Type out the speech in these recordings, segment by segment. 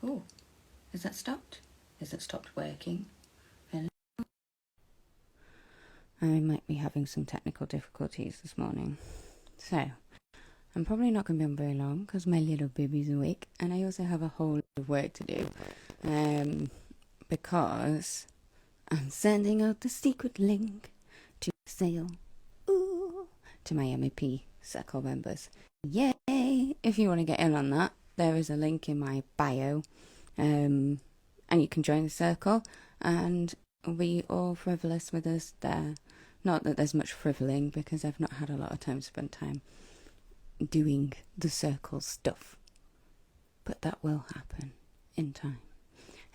Oh, has that stopped? Has it stopped working? I might be having some technical difficulties this morning. So, I'm probably not going to be on very long because my little baby's awake and I also have a whole lot of work to do. Because I'm sending out the secret link to sale to my MIP Circle members. Yay! If you want to get in on that, there is a link in my bio. And you can join the circle and be all frivolous with us there. Not that there's much frivoling because I've not had a lot of time to spend time doing the circle stuff. But that will happen in time.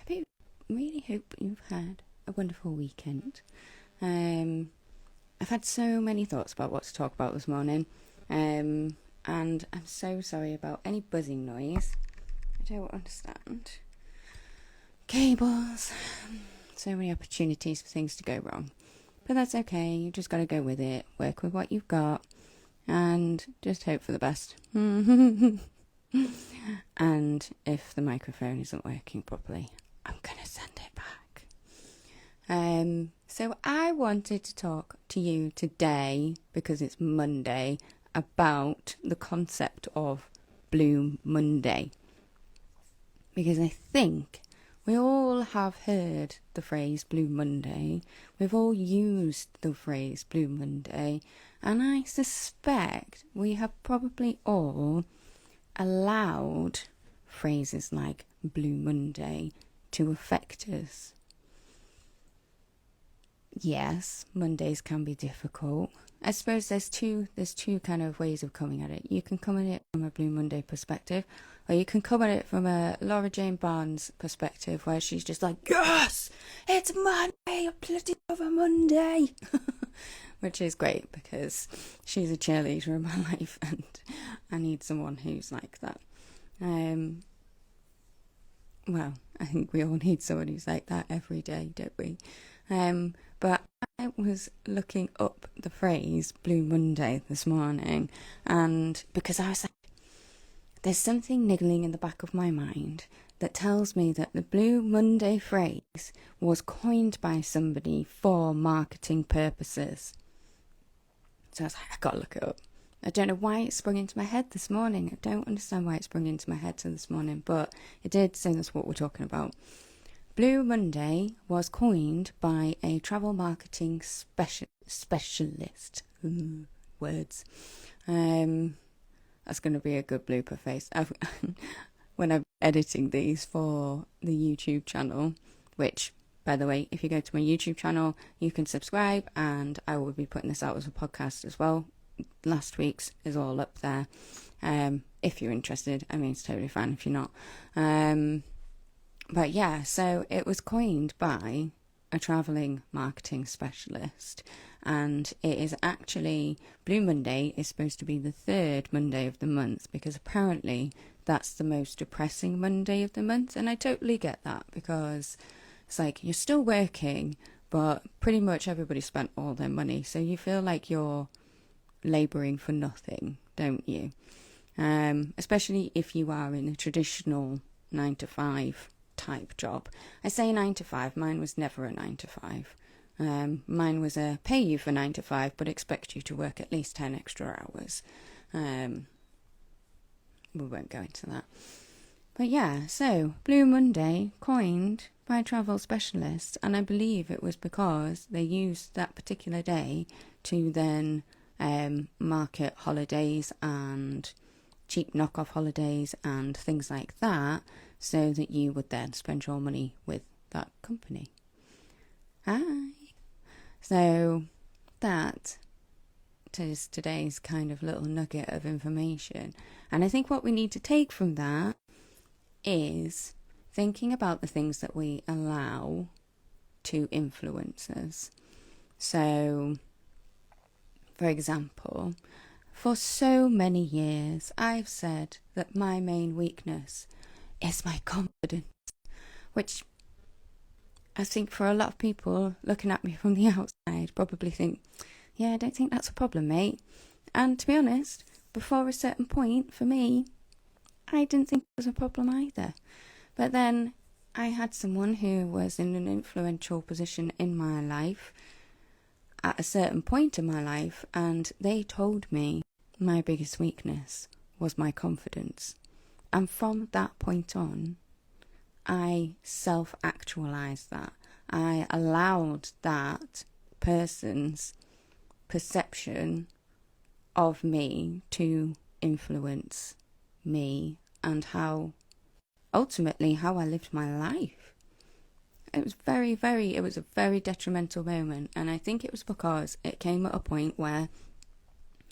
I really hope you've had a wonderful weekend. I've had so many thoughts about what to talk about this morning. And I'm so sorry about any buzzing noise. I don't understand. Cables. So many opportunities for things to go wrong. But that's okay. You just got to go with it. Work with what you've got. And just hope for the best. And if the microphone isn't working properly, I'm going to send it back. So I wanted to talk to you today, because it's Monday, about the concept of Blue Monday. Because I think we all have heard the phrase Blue Monday. We've all used the phrase Blue Monday. And I suspect we have probably all allowed phrases like Blue Monday to affect us. Yes, Mondays can be difficult. I suppose there's two kind of ways of coming at it. You can come at it from a Blue Monday perspective, or you can come at it from a Laura Jane Barnes perspective, where she's just like, yes, it's Monday, a bloody over Monday. Which is great because she's a cheerleader in my life and I need someone who's like that. Well, I think we all need someone who's like that every day, don't we? But I was looking up the phrase Blue Monday this morning, and because I was like, there's something niggling in the back of my mind that tells me that the Blue Monday phrase was coined by somebody for marketing purposes. So I was like, I gotta look it up. I don't know why it sprung into my head this morning. I don't understand why it sprung into my head this morning, but it did, so that's what we're talking about. Blue Monday was coined by a travel marketing specialist. Words. That's going to be a good blooper face. When I'm editing these for the YouTube channel, which, by the way, if you go to my YouTube channel, you can subscribe, and I will be putting this out as a podcast as well. Last week's is all up there. If you're interested, I mean, it's totally fine if you're not. But yeah, so it was coined by a travelling marketing specialist, and it is actually, Blue Monday is supposed to be the third Monday of the month, because apparently that's the most depressing Monday of the month. And I totally get that, because it's like you're still working, but pretty much everybody spent all their money, so you feel like you're labouring for nothing, don't you? Especially if you are in a traditional 9-to-5 type job. I say 9-to-5, mine was never a 9-to-5. Mine was a pay you for 9-to-5, but expect you to work at least 10 extra hours. We won't go into that. But yeah, so Blue Monday coined by a travel specialist, and I believe it was because they used that particular day to then market holidays and cheap knockoff holidays and things like that, so that you would then spend your money with that company. Hi. So that is today's kind of little nugget of information. And I think what we need to take from that is thinking about the things that we allow to influence us. So, for example, for so many years, I've said that my main weakness is my confidence, which I think for a lot of people looking at me from the outside probably think, yeah, I don't think that's a problem, mate. And to be honest, before a certain point, for me, I didn't think it was a problem either. But then I had someone who was in an influential position in my life at a certain point in my life, and they told me my biggest weakness was my confidence. And from that point on, I self-actualized that. I allowed that person's perception of me to influence me and how ultimately how I lived my life. It was it was a very detrimental moment, and I think it was because it came at a point where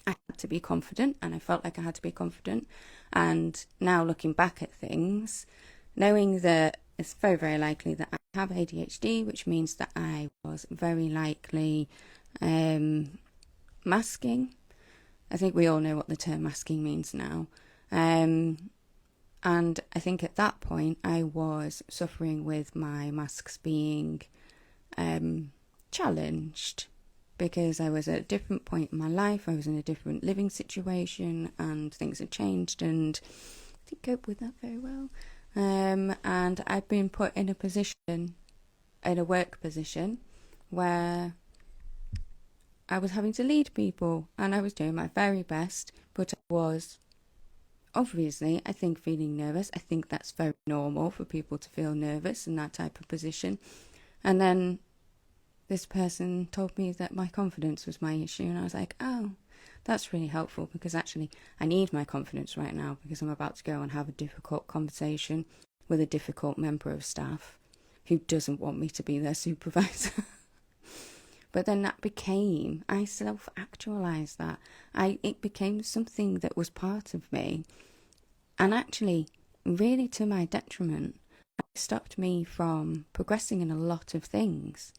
I had to be confident, and I felt like I had to be confident. And now looking back at things, knowing that it's very likely that I have ADHD, which means that I was very likely masking. I think we all know what the term masking means now. And I think at that point I was suffering with my masks being challenged, because I was at a different point in my life. I was in a different living situation and things had changed, and I didn't cope with that very well. And I'd been put in a work position where I was having to lead people, and I was doing my very best, but I was obviously, I think, feeling nervous. I think that's very normal for people to feel nervous in that type of position. And then this person told me that my confidence was my issue, and I was like, oh, that's really helpful, because actually I need my confidence right now, because I'm about to go and have a difficult conversation with a difficult member of staff who doesn't want me to be their supervisor. But then I self-actualized that. It became something that was part of me. And actually, really to my detriment, it stopped me from progressing in a lot of things.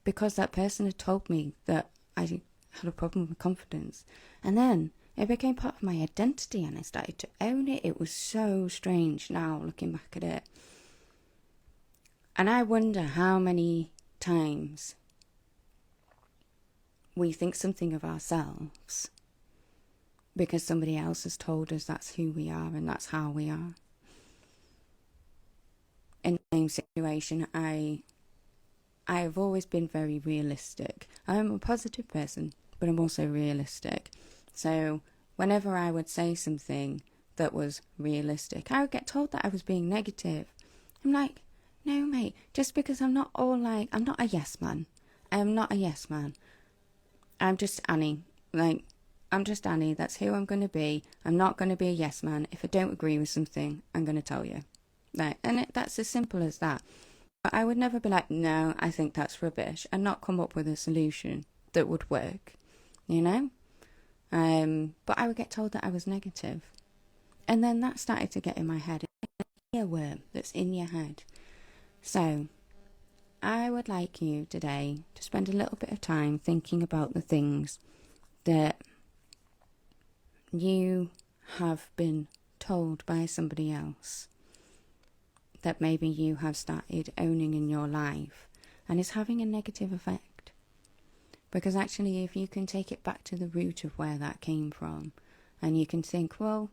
Because that person had told me that I had a problem with confidence. And then it became part of my identity, and I started to own it. It was so strange now, looking back at it. And I wonder how many times we think something of ourselves because somebody else has told us that's who we are and that's how we are. In the same situation, I have always been very realistic. I'm a positive person, but I'm also realistic. So whenever I would say something that was realistic, I would get told that I was being negative. I'm like, no, mate, just because I'm not a yes man. I'm not a yes man. I'm just Annie. I'm just Annie. That's who I'm going to be. I'm not going to be a yes man. If I don't agree with something, I'm going to tell you. That's as simple as that. But I would never be like, no, I think that's rubbish, and not come up with a solution that would work, you know? But I would get told that I was negative. And then that started to get in my head. It's like a earworm that's in your head. So I would like you today to spend a little bit of time thinking about the things that you have been told by somebody else that maybe you have started owning in your life and is having a negative effect. Because actually, if you can take it back to the root of where that came from, and you can think, well,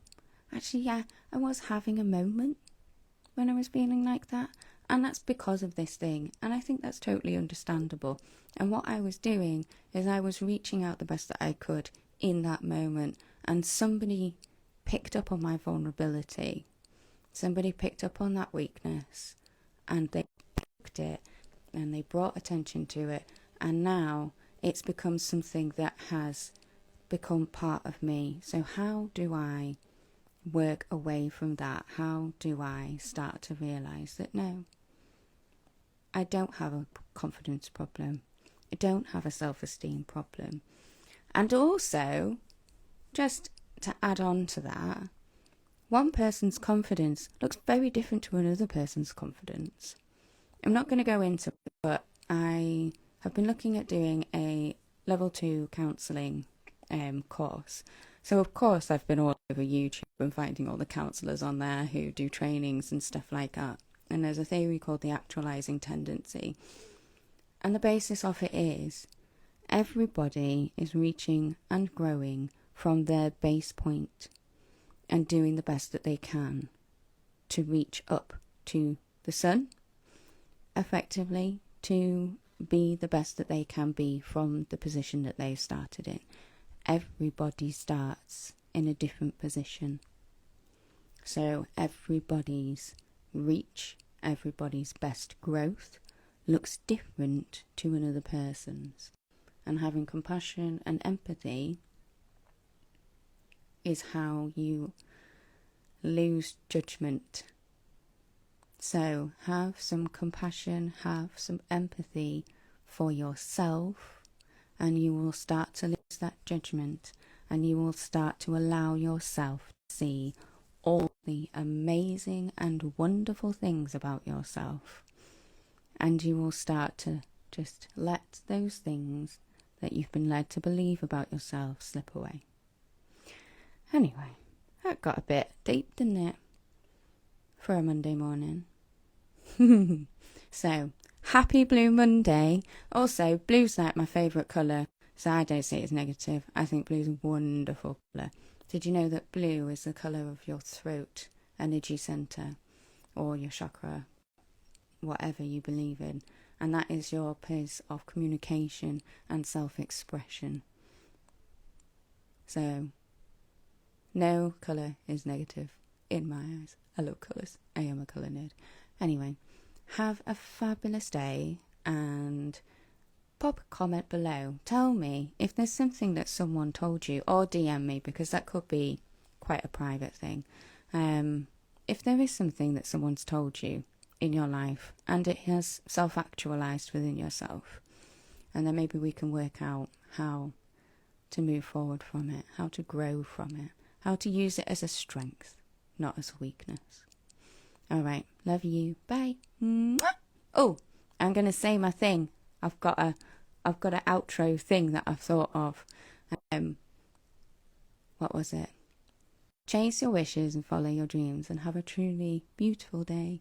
actually, yeah, I was having a moment when I was feeling like that, and that's because of this thing, and I think that's totally understandable. And what I was doing is I was reaching out the best that I could in that moment, and somebody picked up on my vulnerability. Somebody picked up on that weakness, and they picked it, and they brought attention to it, and now it's become something that has become part of me. So how do I work away from that? How do I start to realise that no, I don't have a confidence problem. I don't have a self-esteem problem. And also, just to add on to that, one person's confidence looks very different to another person's confidence. I'm not going to go into it, but I have been looking at doing a level 2 counselling course. So of course I've been all over YouTube and finding all the counsellors on there who do trainings and stuff like that. And there's a theory called the actualising tendency. And the basis of it is everybody is reaching and growing from their base point and doing the best that they can to reach up to the sun, effectively, to be the best that they can be from the position that they started in. Everybody starts in a different position. So everybody's reach, everybody's best growth looks different to another person's. And having compassion and empathy is how you lose judgment. So have some compassion, have some empathy for yourself, and you will start to lose that judgment, and you will start to allow yourself to see all the amazing and wonderful things about yourself. And you will start to just let those things that you've been led to believe about yourself slip away. Anyway, that got a bit deep, didn't it? For a Monday morning. So, happy Blue Monday. Also, blue's like my favourite colour, so I don't see it as negative. I think blue's a wonderful colour. Did you know that blue is the colour of your throat energy centre, or your chakra, whatever you believe in, and that is your place of communication and self-expression. So, no colour is negative in my eyes. I love colours. I am a colour nerd. Anyway, have a fabulous day, and pop a comment below. Tell me if there's something that someone told you, or DM me, because that could be quite a private thing. If there is something that someone's told you in your life and it has self-actualized within yourself, and then maybe we can work out how to move forward from it, how to grow from it, how to use it as a strength, not as a weakness. All right, love you. Bye. Oh, I'm gonna say my thing. I've got an outro thing that I've thought of. What was it? Chase your wishes and follow your dreams, and have a truly beautiful day.